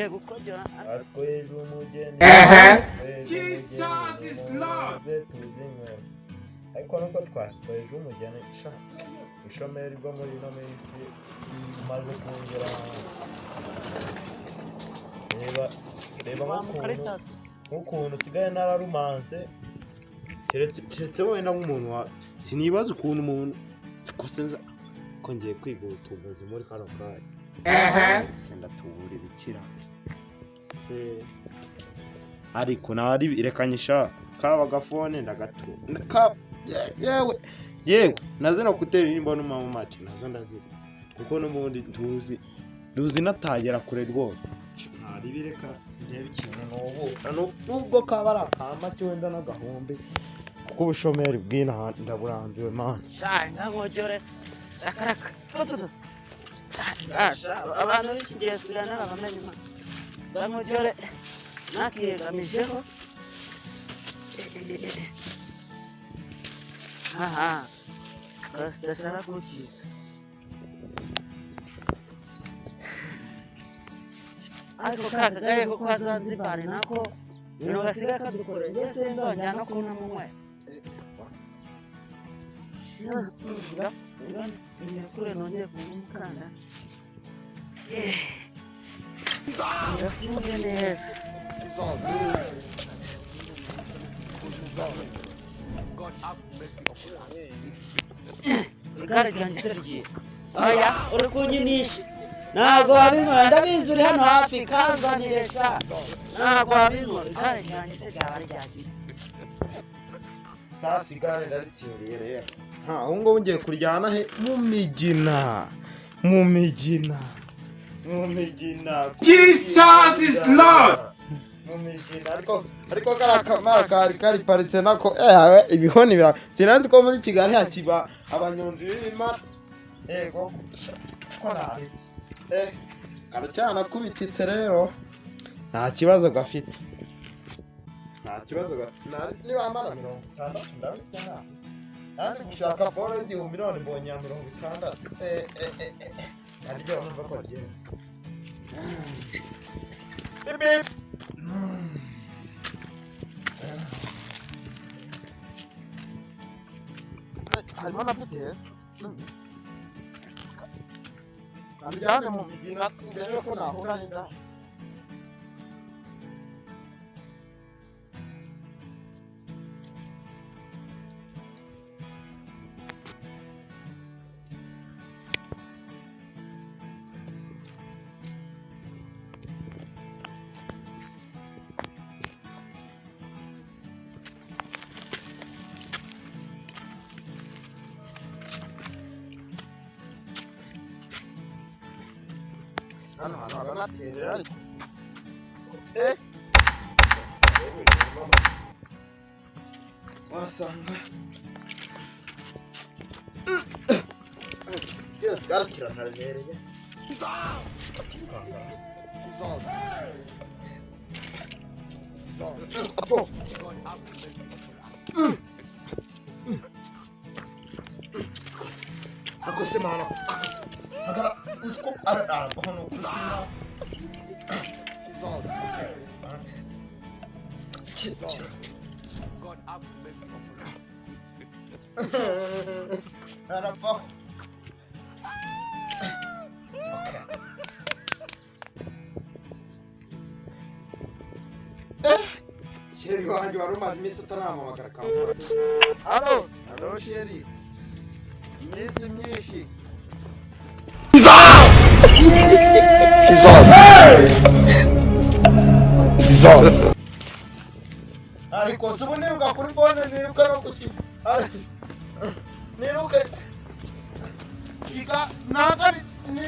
ngiye gukojora askwejwe umugeni Jesus is Lord ariko nuko twaskwejwe umugeni sha ishomeri rwo muri no minsi maze kongera reba nk'ukuntu usigaye nararumanze keretse wenda nk'umuntu wa sinibaza ukuntu umuntu kosenza kongeye kwiga ubutumbuzi muri kano kanya senda tubura ibikira se ariko nari birekanyisha kaba gafone ndagato yewe nazo nakutera nimba no mama maci nazo ndaziga kuko n'umundi tuzi natagera kure rwose nari bireka ndebe ikintu nubwo kaba ari akama cyo wenda n'agahombe kuko ubushomeri bw'ina ndaburambiwe man shanga ngojore akaraka abantu b'ikigezi sirana abamenye man ngojore nakiyegamijeho aha ndashaka kuki ariko kagaye ko kwa Zanzibar nako bino gasiga kadukore ngese nzonja no kuna mumwe kure nongeye kumukanda God have mercy upon me. Igare ryanjye sergiye aya uri kunyinisha ntabwo wabimara ndabizi uri hano hafi kanzaniresha ntabwo wabimara igare ryanjye se ryaba ryagiye sasa igare ndaritsindiye rero aho ngo ngiye kuryana he mu migina Jesus is Lord ariko karakamara kari paritse nako ibihoni bira sinandi ko muri Kigali hakiba abanyonzi b'imara yego ko nari karacyana kubititse rero nta kibazo gafite niba amara 60 ndabitanga kandi gushaka bora y'igihumbi none mbonye 60 ariko numva ko agenda bip harimo na pute kandi mu migina mbere ko nahura n'inda hano naterera ariko wasanga garakira ntaremereye akose mana agara usko ara hano God have mercy upon me. Sheri wanjye warumaze iminsi utaramamagara kampara. Halo Sheri. Iminsi myinshi. Jesus. Ariko subu niruka kuri phone niruka no kuki. Niruka. Kika nakari ni